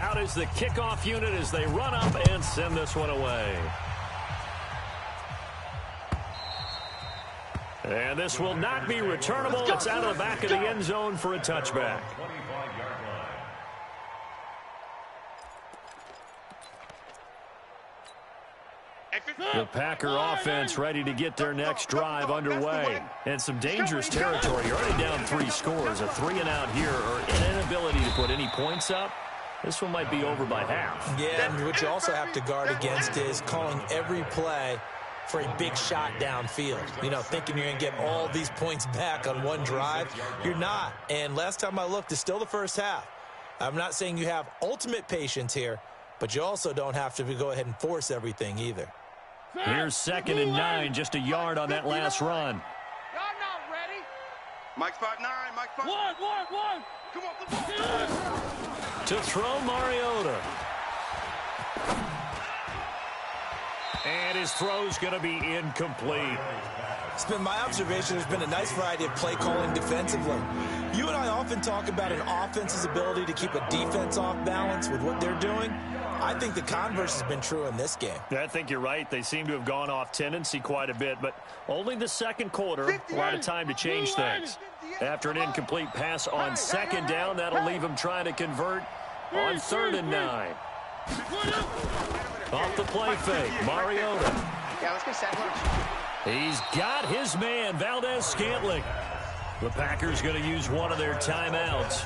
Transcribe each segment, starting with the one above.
out is the kickoff unit as they run up and send this one away. And this will not be returnable. It's out of the back of the end zone for a touchback. The Packer offense ready to get their next drive underway. And some dangerous territory. You're already down 3 scores. A 3-and-out here, or an inability to put any points up. This one might be over by half. Yeah, and what you also have to guard against is calling every play for a big shot downfield. You know, thinking you're going to get all these points back on one drive. You're not. And last time I looked, it's still the first half. I'm not saying you have ultimate patience here, but you also don't have to go ahead and force everything either. Here's 2nd and 9, just a yard on that last run. Y'all not ready. Mike's 5-9, Mike's 5-9. One. Come on. To throw, Mariota. And his throw's going to be incomplete. It's been my observation there's been a nice variety of play calling defensively. You and I often talk about an offense's ability to keep a defense off balance with what they're doing. I think the converse has been true in this game. Yeah, I think you're right. They seem to have gone off tendency quite a bit, but only the second quarter, a lot of time to change things. After an incomplete pass on 2nd down, that'll leave them trying to convert on 3rd and 9. Off the play fake, Mariota. Yeah, let's get set. He's got his man, Valdez-Scantling. The Packers going to use one of their timeouts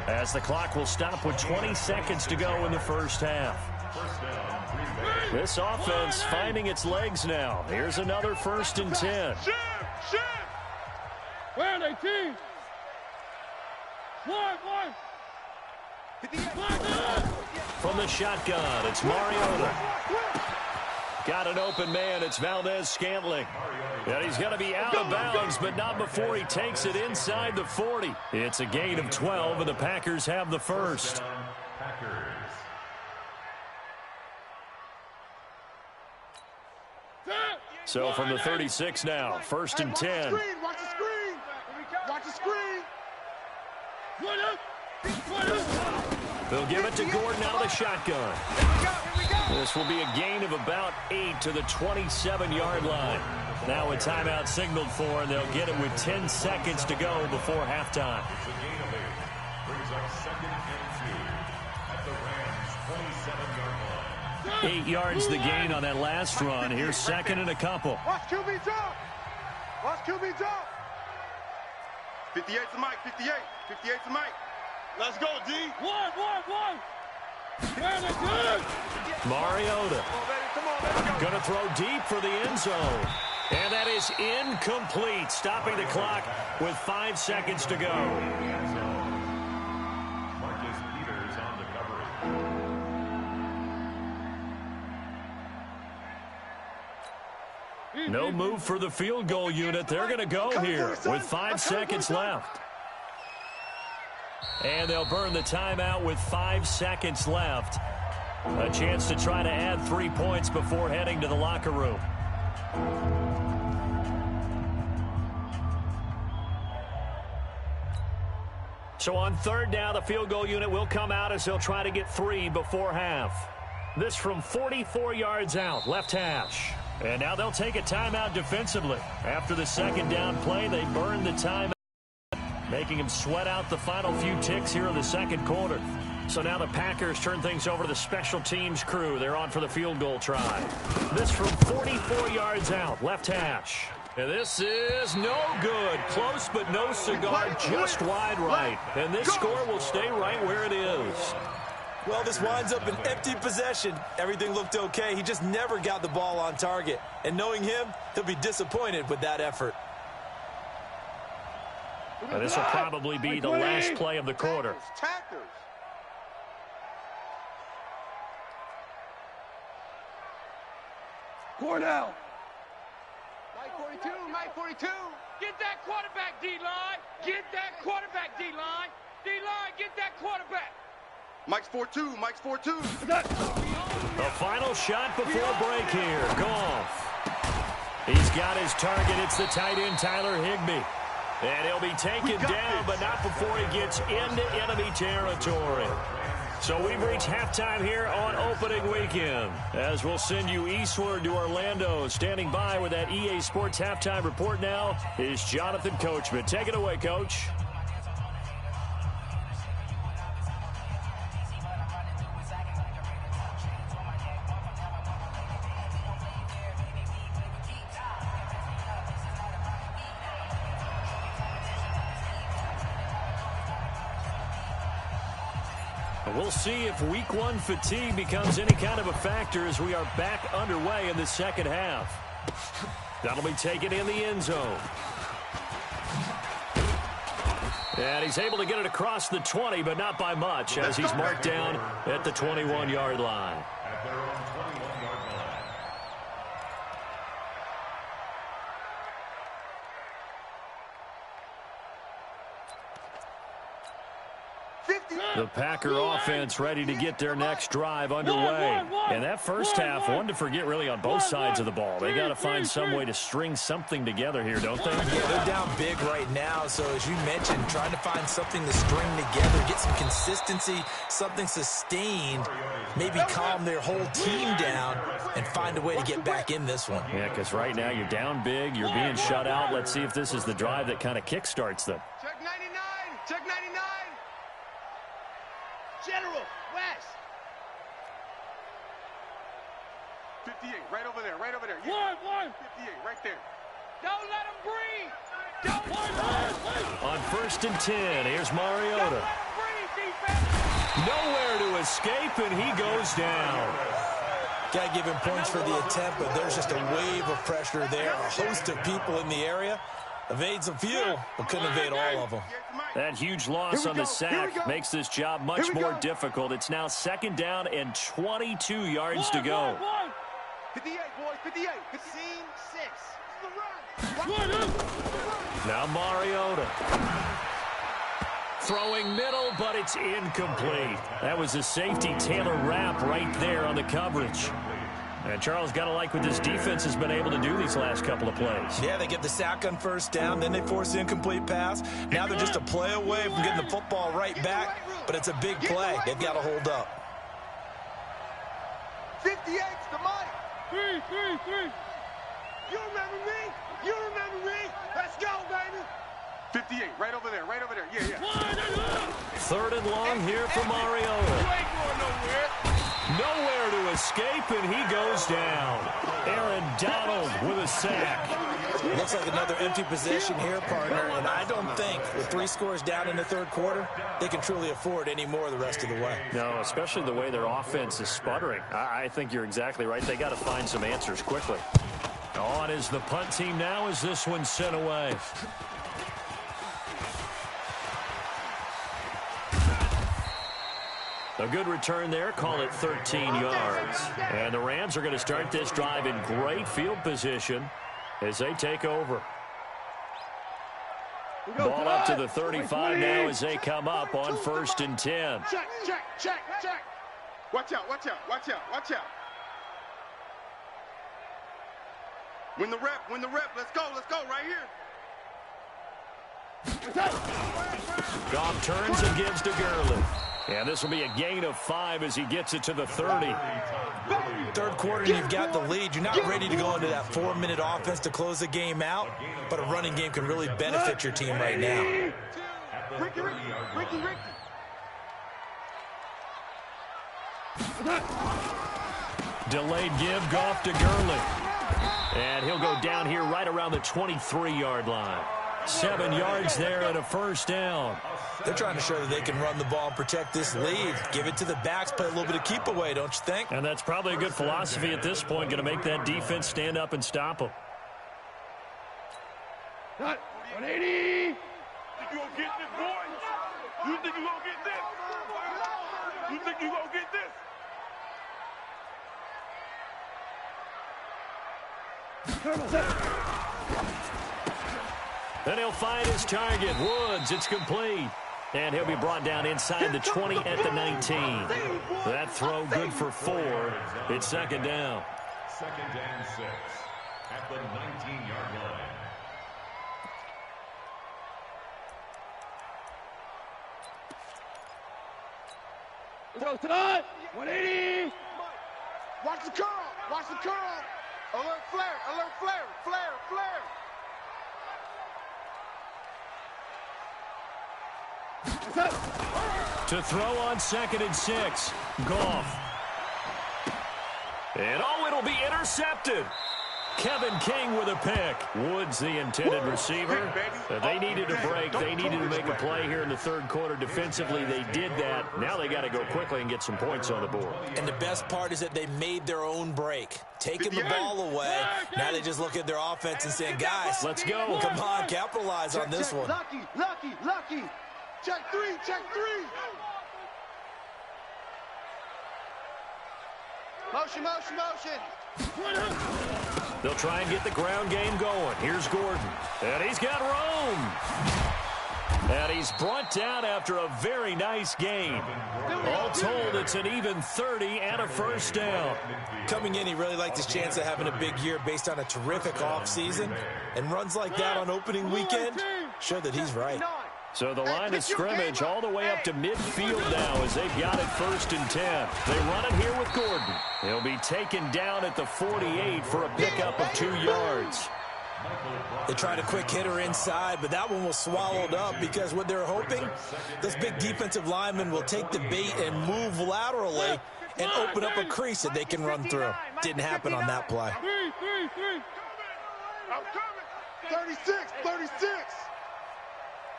as the clock will stop with 20 seconds to go in the first half. This offense finding its legs now. Here's another 1st and 10. Where are they, team? One. From the shotgun, it's Mariota. Got an open man, it's Valdez-Scantling. And he's going to be out of bounds, but not before he takes it inside the 40. It's a gain of 12, and the Packers have the first. So from the 36 now, 1st and 10. Watch the screen. Watch the screen. They'll give it to Gordon out of the shotgun. This will be a gain of about 8 to the 27-yard line. Now a timeout signaled for, and they'll get it with 10 seconds to go before halftime. 8 yards the gain on that last run. Here's 2nd and a couple. Watch QB drop. Watch QB drop. 58's the Mike. 58's the Mike. Let's go, D. One. Mariota. Going to throw deep for the end zone. And that is incomplete, stopping the clock with 5 seconds to go. No move for the field goal unit. They're going to go here with 5 seconds left. And they'll burn the timeout with 5 seconds left. A chance to try to add 3 points before heading to the locker room. So on 3rd down, the field goal unit will come out as they'll try to get 3 before half. This from 44 yards out, left hash. And now they'll take a timeout defensively. After the 2nd down play, they burn the timeout, making them sweat out the final few ticks here in the 2nd quarter. So now the Packers turn things over to the special teams crew. They're on for the field goal try. This from 44 yards out, left hash. And this is no good. Close but no cigar, just wide right. And this score will stay right where it is. Well, this winds up an empty possession. Everything looked okay. He just never got the ball on target. And knowing him, he'll be disappointed with that effort. Now, this will probably be the last play of the quarter. Tackers. Cornell. Mike 42. Get that quarterback, D-line. Get that quarterback, D-line. D-line, get that quarterback. Mike's 4-2. Mike's 4-2. The final shot before break here. Goff. He's got his target. It's the tight end, Tyler Higbee. And he'll be taken down, but not before he gets into enemy territory. So we've reached halftime here on opening weekend, as we'll send you eastward to Orlando. Standing by with that EA Sports halftime report now is Jonathan Coachman. Take it away, Coach. We'll see if week one fatigue becomes any kind of a factor as we are back underway in the second half. That'll be taken in the end zone. And he's able to get it across the 20, but not by much, as he's marked down at the 21-yard line. The Packer offense ready to get their next drive underway. And that first half, one to forget really on both sides of the ball. They got to find some way to string something together here, don't they? Yeah, they're down big right now. So as you mentioned, trying to find something to string together, get some consistency, something sustained, maybe calm their whole team down and find a way to get back in this one. Yeah, because right now you're down big, you're being shut out. Let's see if this is the drive that kind of kickstarts them. Check 99. Check 99. General, West. 58, right over there, right over there. One. 58, right there. Don't let him breathe. Don't let him breathe. On 1st and 10, here's Mariota. Don't let him breathe, defense. Nowhere to escape, and he goes down. Got to give him points for the attempt, but there's just a wave of pressure there. A host of people in the area. Evades a few, but couldn't evade all of them. That huge loss on the sack makes this job much more difficult. It's now 2nd down and 22 yards to go. 58, boys, 58. Scene 6. Now Mariota. Throwing middle, but it's incomplete. That was a safety Taylor Rapp right there on the coverage. And Charles, got to like what this defense has been able to do these last couple of plays. Yeah, they get the sack on 1st down, then they force the incomplete pass. Now they're just a play away from getting the football right back, but it's a big play. They've got to hold up. 58's the Mike. 3. You remember me? You remember me? Let's go, baby. 58, right over there, right over there. Yeah. 3rd and long here for Mariota. You ain't going nowhere. Nowhere to escape, and he goes down. Aaron Donald with a sack. Looks like another empty possession here, partner, and I don't think with 3 scores down in the 3rd quarter, they can truly afford any more the rest of the way. No, especially the way their offense is sputtering. I think you're exactly right. They got to find some answers quickly. On is the punt team now as this one's sent away. A good return there, call it 13 yards. And the Rams are going to start this drive in great field position as they take over. Ball up to the 35 now as they come up on 1st and 10. Check. Watch out. Win the rep. Let's go right here. Goff turns and gives to Gurley. And this will be a gain of 5 as he gets it to the 30. 3rd quarter, and you've got the lead. You're not ready to go into that 4-minute offense to close the game out, but a running game can really benefit your team right now. Ricky. Delayed give, Goff to Gurley. And he'll go down here right around the 23-yard line. 7 yards there and a 1st down. They're trying to show that they can run the ball and protect this lead. Give it to the backs, play a little bit of keep away, don't you think? And that's probably a good philosophy at this point, going to make that defense stand up and stop them. 180. You think you gonna get this, boy? You think you gonna get this? You think you gonna get this? Then he'll find his target, Woods. It's complete. And he'll be brought down inside the 20 at the 19. That throw good for 4. It's 2nd down. 2nd and 6 at the 19-yard line. Let's go, son. 180. Watch the curl. Watch the curl. Alert flare. Alert flare. Flare. Flare. To throw on 2nd and 6. Goff. And it'll be intercepted. Kevin King with a pick. Woods, the intended receiver. They needed a break. They needed to make a play here in the third quarter. Defensively, they did that. Now they got to go quickly and get some points on the board. And the best part is that they made their own break. Taking the ball away. Now they just look at their offense and saying, guys, let's go. Come on, capitalize on this one. Lucky. Check three. Motion. They'll try and get the ground game going. Here's Gordon. And he's got room. And he's brought down after a very nice game. All told, it's an even 30 and a first down. Coming in, he really liked his chance of having a big year based on a terrific offseason. And runs like that on opening weekend show that he's right. So the line of scrimmage all the way up to midfield now as they've got it 1st and 10. They run it here with Gordon. He'll be taken down at the 48 for a pickup of 2 yards. They tried a quick hitter inside, but that one was swallowed up because what they're hoping, those big defensive linemen will take the bait and move laterally and open up a crease that they can run through. Didn't happen on that play. I'm coming. 36.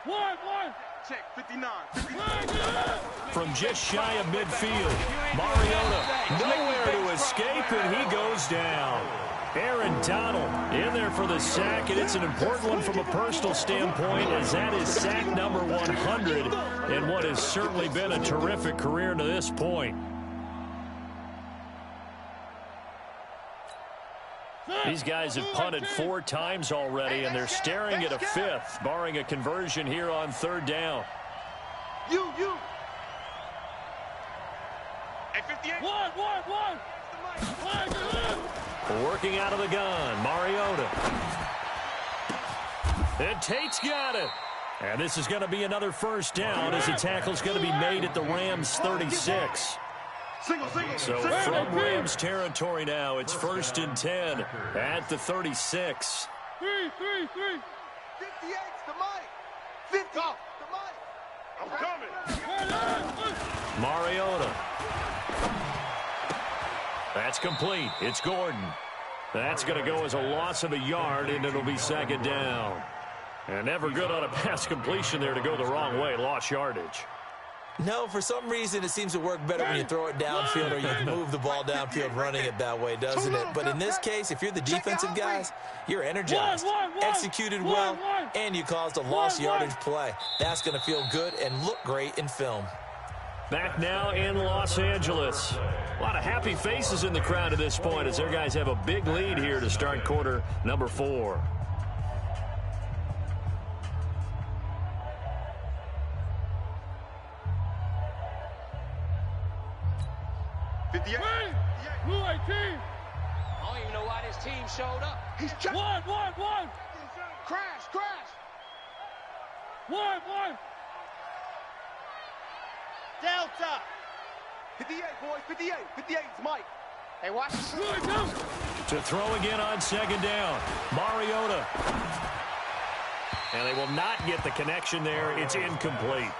One. Check 59. From just shy of midfield, Mariota nowhere to escape, and he goes down. Aaron Donald in there for the sack, and it's an important one from a personal standpoint, as that is sack number 100 in what has certainly been a terrific career to this point. These guys have punted 4 times already, and they're staring at a 5th, barring a conversion here on 3rd down. You. Hey, 58. One. Working out of the gun, Mariota. And Tate's got it. And this is going to be another first down as the tackle's going to be made at the Rams' 36. So from Rams territory now, it's 1st and 10 at the 36. 3. 58's the mic. 50. The mic. I'm coming. Mariota. That's complete. It's Gordon. That's going to go as a loss of a yard, and it'll be 2nd down. And never good on a pass completion there to go the wrong way. Lost yardage. No, for some reason it seems to work better when you throw it downfield or you move the ball downfield running it that way, doesn't it? But in this case, if you're the defensive guys, you're energized, executed well, and you caused a lost yardage play. That's going to feel good and look great in film. Back now in Los Angeles. A lot of happy faces in the crowd at this point as their guys have a big lead here to start quarter number 4. Blue 18. I don't even know why this team showed up. He's checked. One. Crash. 1. Delta. 58, boys. 58 is Mike. Hey, watch the To throw again on 2nd down. Mariota. And they will not get the connection there. It's incomplete.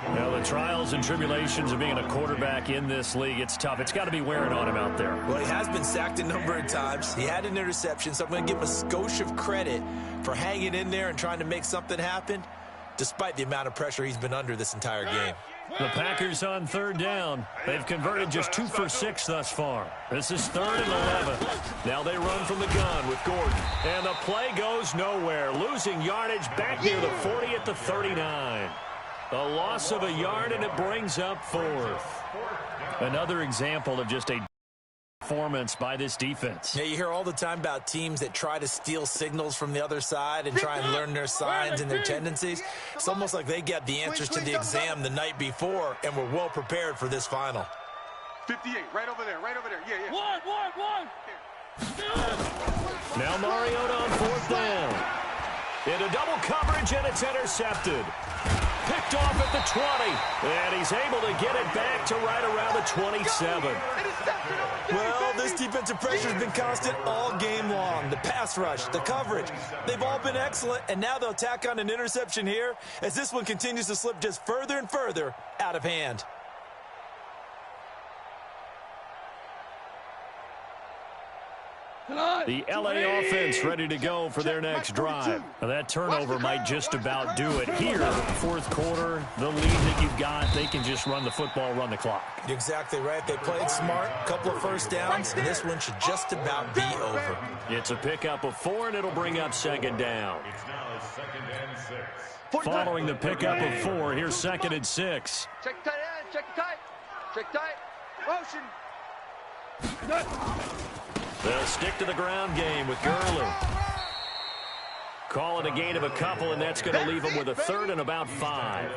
Now, the trials and tribulations of being a quarterback in this league, it's tough. It's got to be wearing on him out there. Well, he has been sacked a number of times. He had an interception, so I'm going to give him a skosh of credit for hanging in there and trying to make something happen, despite the amount of pressure he's been under this entire game. The Packers on 3rd down. They've converted just 2 for 6 thus far. This is 3rd and 11. Now they run from the gun with Gordon. And the play goes nowhere. Losing yardage back near the 40 at the 39. A loss of a yard, and it brings up 4th. Another example of just a performance by this defense. Yeah, you hear all the time about teams that try to steal signals from the other side and try and learn their signs and their tendencies. It's almost like they got the answers to the exam the night before and were well prepared for this final. 58, right over there. Yeah. One. Now Mariota on 4th down. Into double coverage, and it's intercepted. Picked off at the 20. And he's able to get it back to right around the 27. Well, this defensive pressure has been constant all game long. The pass rush, the coverage, they've all been excellent, and now they'll tack on an interception here as this one continues to slip just further and further out of hand. The LA offense ready to go for their next drive. Now, that turnover might just about do it here. Fourth quarter, the lead that you've got, they can just run the football, run the clock. You're exactly right. They played smart, couple of first downs, and this one should just about be over. It's a pickup of 4, and it'll bring up second down. It's now 2nd and 6. Following the pickup of 4, here's 2nd and 6. Check tight end, check tight. Check tight. Motion. They'll stick to the ground game with Gurley. Call it a gain of a couple, and that's going to leave them with a 3rd and about 5.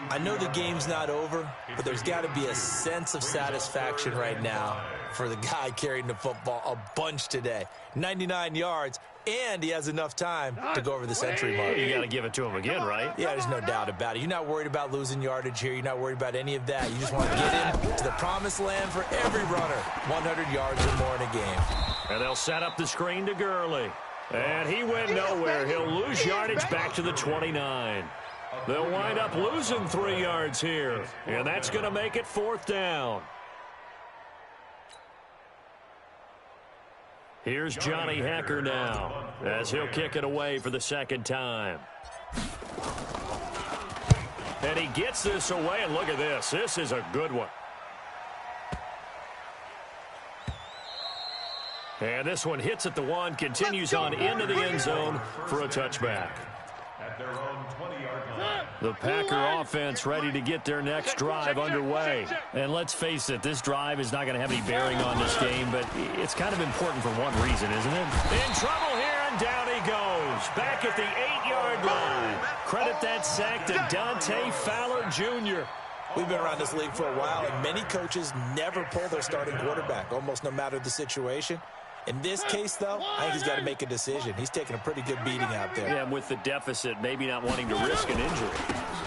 I know the game's not over, but there's got to be a sense of satisfaction right now for the guy carrying the football a bunch today. 99 yards, and he has enough time to go over the century mark. You got to give it to him again, right? Yeah, there's no doubt about it. You're not worried about losing yardage here. You're not worried about any of that. You just want to get into the promised land for every runner. 100 yards or more in a game. And they'll set up the screen to Gurley. And he went nowhere. He'll lose yardage back to the 29. They'll wind up losing 3 yards here. And that's going to make it 4th down. Here's Johnny Hacker now as he'll kick it away for the 2nd time. And he gets this away, and look at this. This is a good one. And this one hits at the 1, continues on into the end zone for a touchback. At their own 20-yard line. The Packer offense ready to get their next drive underway. And let's face it, this drive is not going to have any bearing on this game, but it's kind of important for one reason, isn't it? In trouble here, and down he goes. Back at the 8-yard line. Credit that sack to Dante Fowler Jr. We've been around this league for a while, and many coaches never pull their starting quarterback, almost no matter the situation. In this case, though, I think he's got to make a decision. He's taking a pretty good beating out there. Yeah, with the deficit, maybe not wanting to risk an injury.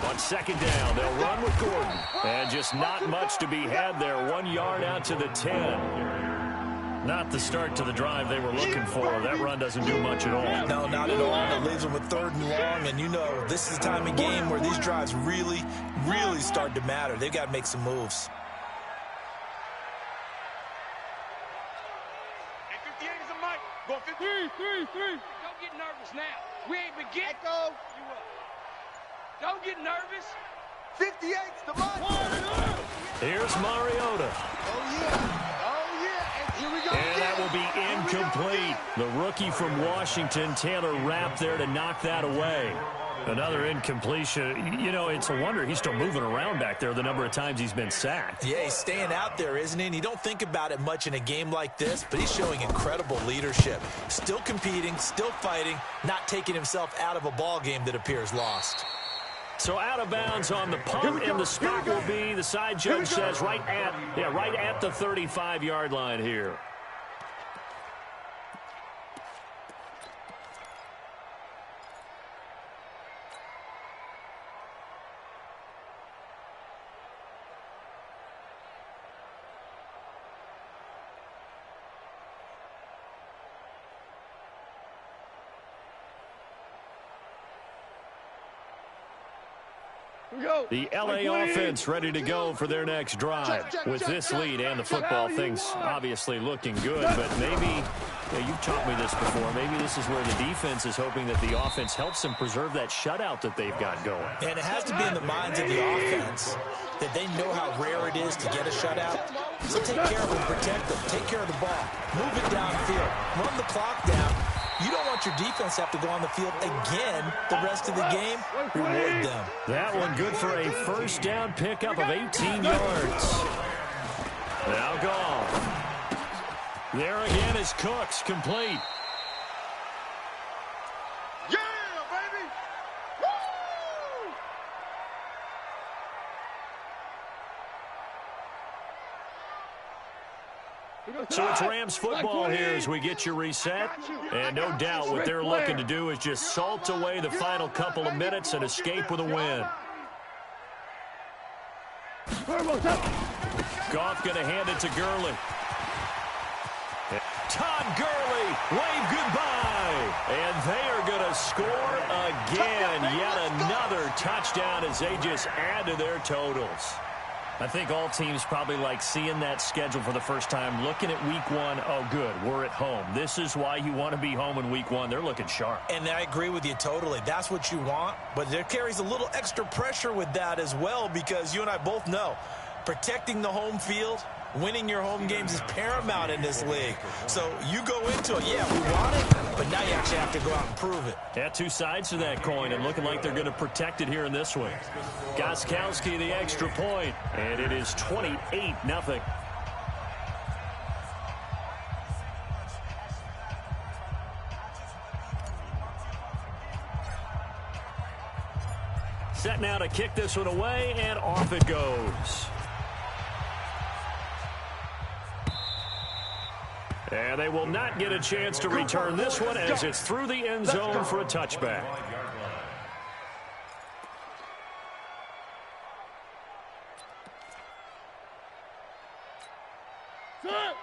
On 2nd down, they'll run with Gordon. And just not much to be had there. 1 yard out to the 10. Not the start to the drive they were looking for. That run doesn't do much at all. No, not at all. It leaves them with 3rd and long. And you know, this is the time of game where these drives really start to matter. They've got to make some moves. Go 3. Don't get nervous now. We ain't beginning. Don't get nervous. 58's the money. Here's Mariota. Oh, yeah. And here we go. And that will be incomplete. The rookie from Washington, Taylor Rapp, there to knock that away. Another incompletion. You know, it's a wonder he's still moving around back there the number of times he's been sacked. Yeah, he's staying out there, isn't he? And you don't think about it much in a game like this, but he's showing incredible leadership. Still competing, still fighting, not taking himself out of a ball game that appears lost. So out of bounds on the punt, and the spot will be, the side judge says, right at the 35-yard line here. The LA offense ready to go for their next drive. With this lead and the football, things obviously looking good, but maybe, you've taught me this before, maybe this is where the defense is hoping that the offense helps them preserve that shutout that they've got going. And it has to be in the minds of the offense that they know how rare it is to get a shutout. So take care of them, protect them, take care of the ball, move it downfield, run the clock down. You don't want your defense to have to go on the field again the rest of the game. Reward them. That one good for a first down pickup of 18 yards. Now gone. There again is Cooks, complete. Yeah, baby! Woo! So it's Rams football here as we get you reset. And no doubt what they're looking to do is just salt away the final couple of minutes and escape with a win. Goff going to hand it to Gurley. Todd Gurley, wave goodbye. And they are going to score again. Yet another touchdown as they just add to their totals. I think all teams probably like seeing that schedule for the first time, looking at week one. Oh, good, we're at home. This is why you want to be home in week one. They're looking sharp. And I agree with you totally. That's what you want. But there carries a little extra pressure with that as well, because you and I both know protecting the home field, winning your home games is paramount in this league. So you go into it, yeah, we want it, but now you actually have to go out and prove it. Yeah, two sides to that coin, and looking like they're going to protect it here in this one. Gostkowski, the extra point, and it is 28-0. Set now to kick this one away, and off it goes. And they will not get a chance to return this one as it's through the end zone for a touchback.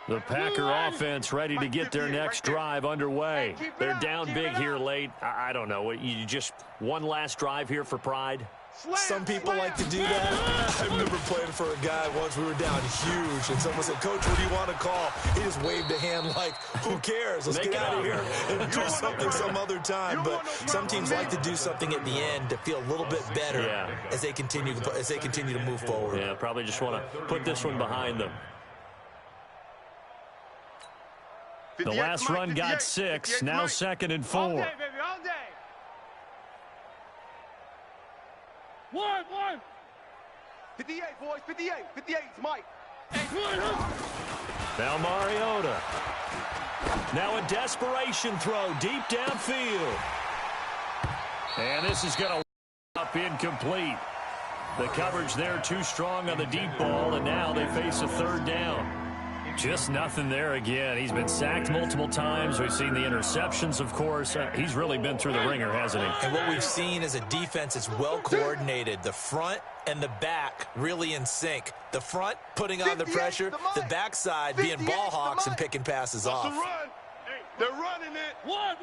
The Packer offense ready to get their next drive underway. They're down big here late. I don't know. You just one last drive here for pride? Some people like to do that. I remember playing for a guy once. We were down huge, and someone said, "Coach, what do you want to call?" He just waved a hand like, "Who cares? Let's get out of here and do something some other time." But some teams like to do something at the end to feel a little bit better as they continue to move forward. Yeah, probably just want to put this one behind them. The last run got 6. Now 2nd and 4. All day, baby, all day. One. 58, boys, 58. 58, it's Mike. Now Mariota. Now a desperation throw deep downfield. And this is going to up incomplete. The coverage there too strong on the deep ball, and now they face a 3rd down. Just nothing there again. He's been sacked multiple times. We've seen the interceptions, of course. He's really been through the ringer, hasn't he? And what we've seen is a defense that's well coordinated. The front and the back really in sync. The front putting on the pressure, the backside being ball hawks and picking passes off. They're running it. One.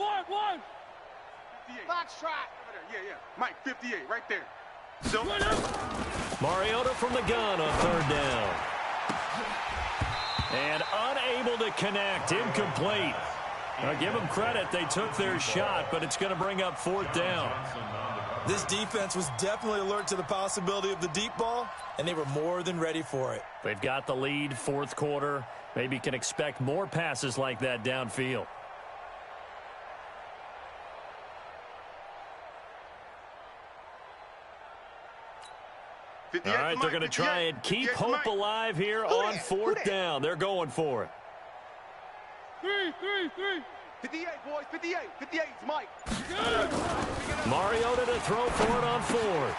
58. Box trot. Yeah. Mike, 58, right there. So Mariota from the gun on 3rd down. And unable to connect, incomplete. Now give them credit, they took their shot, but it's going to bring up 4th down. This defense was definitely alert to the possibility of the deep ball, and they were more than ready for it. They've got the lead, 4th quarter. Maybe can expect more passes like that downfield. All right, they're going to try and keep hope alive here on 4th down. They're going for it. 3. 58, boys, 58. 58, it's Mike. Mariota to throw for it on 4th.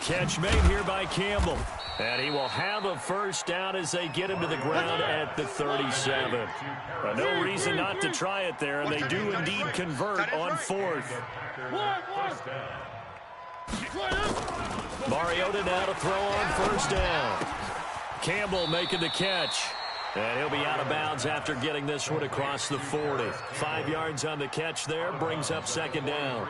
Catch made here by Campbell. And he will have a 1st down as they get him to the ground at the 37. No reason not to try it there, and they do indeed convert on 4th. Mariota now to throw on 1st down. Campbell making the catch. And he'll be out of bounds after getting this one across the 40. 5 yards on the catch there, brings up 2nd down.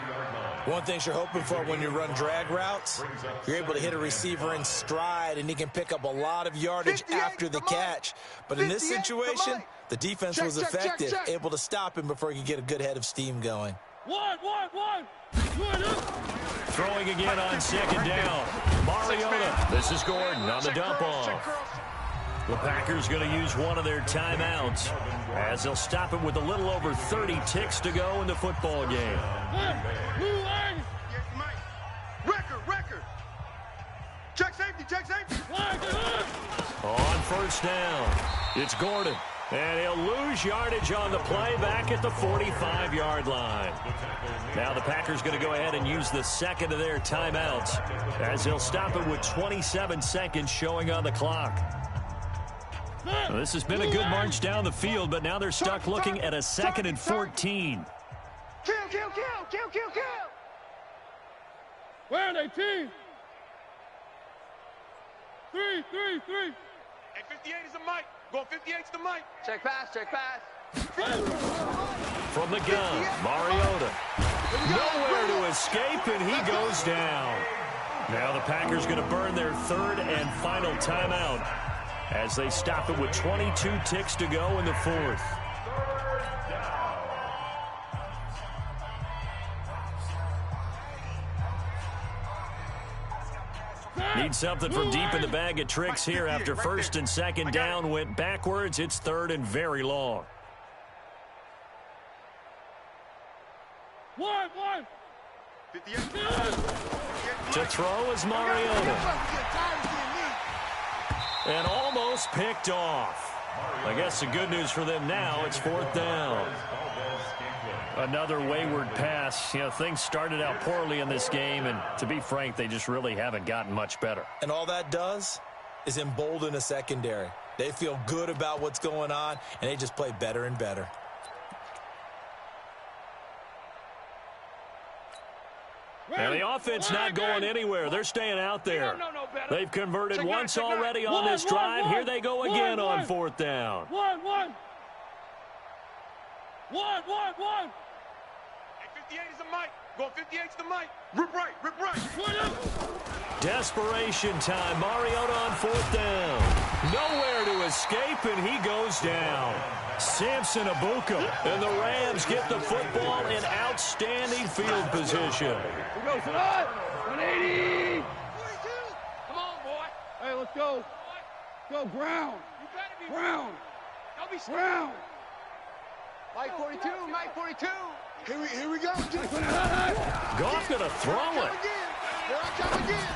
One thing you're hoping for when you run drag routes, you're able to hit a receiver in stride, and he can pick up a lot of yardage after the catch. But in this situation, the defense was effective, able to stop him before he could get a good head of steam going. One. Throwing again on 2nd down. Mariota. This is Gordon on the dump off. The Packers going to use one of their timeouts as they'll stop it with a little over 30 ticks to go in the football game. Record. Check safety. On 1st down, it's Gordon. And he'll lose yardage on the play back at the 45-yard line. Now the Packers going to go ahead and use the 2nd of their timeouts as they'll stop it with 27 seconds showing on the clock. Well, this has been a good march down the field, but now they're stuck looking at a 2nd and 14. Kill. Where are they, team? Three. Hey, 58 is the mic. Going 58's the mic. Check pass. From the gun, Mariota. Nowhere to escape, and he goes down. Now the Packers going to burn their third and final timeout as they stop it with 22 ticks to go in the fourth. Need something from deep in the bag of tricks here after first and second down went backwards. It's third and very long. One. 58. To throw is Mariota. And almost picked off. I guess the good news for them now, it's fourth down. Another wayward pass. You know, things started out poorly in this game, and to be frank, they just really haven't gotten much better. And all that does is embolden a secondary. They feel good about what's going on, and they just play better and better. And the offense not going anywhere. They're staying out there. They've converted once already on this drive. Here they go again on fourth down. One. Hey, 58 is the mic. Going 58's the mic. Rip right. Desperation time. Mariota on fourth down. Nowhere to escape, and he goes down. Samson Abuka, and the Rams get the football in outstanding field position. We go, Sadat. 180. 42. Come on, boy. Hey, let's go. Go, Brown. You better be Brown. Don't be Brown. Mike 42. Here we go. Goff gonna throw it. Here I come again.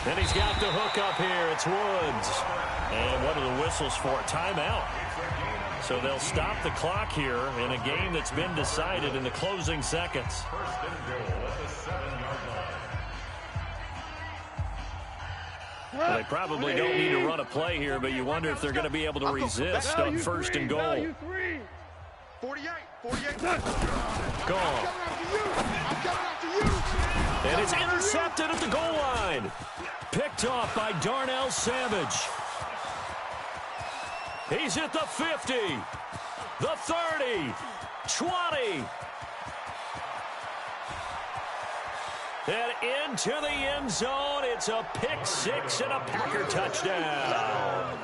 And he's got the hook up here. It's Woods. And what are the whistles for? Timeout. So they'll stop the clock here in a game that's been decided in the closing seconds. Well, they probably don't need to run a play here, but you wonder if they're going to be able to resist on first and goal. 48. Gone. And it's intercepted at the goal line. Picked off by Darnell Savage. He's at the 50, the 30, 20. And into the end zone. It's a pick six and a Packer touchdown.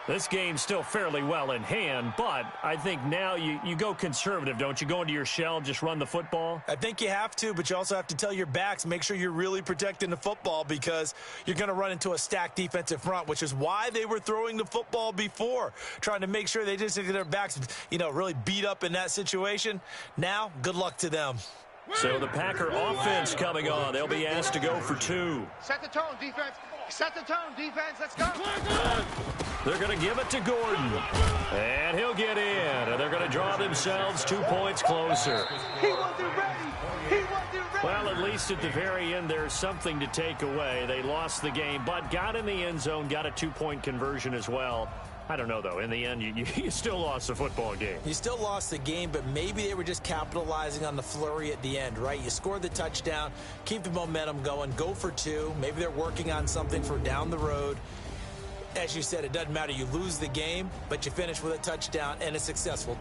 This game's still fairly well in hand, but I think now you go conservative, don't you? Go into your shell, just run the football? I think you have to, but you also have to tell your backs, make sure you're really protecting the football because you're going to run into a stacked defensive front, which is why they were throwing the football before, trying to make sure they just get their backs, really beat up in that situation. Now, good luck to them. So the Packer offense coming on. They'll be asked to go for two. Set the tone, defense. Set the tone, defense. Let's go. They're going to give it to Gordon. And he'll get in. And they're going to draw themselves 2 points closer. He wasn't ready. Well, at least at the very end, there's something to take away. They lost the game, but got in the end zone, got a 2-point conversion as well. I don't know, though. In the end, you still lost the football game. You still lost the game, but maybe they were just capitalizing on the flurry at the end, right? You scored the touchdown, keep the momentum going, go for two. Maybe they're working on something for down the road. As you said, it doesn't matter. You lose the game, but you finish with a touchdown and a successful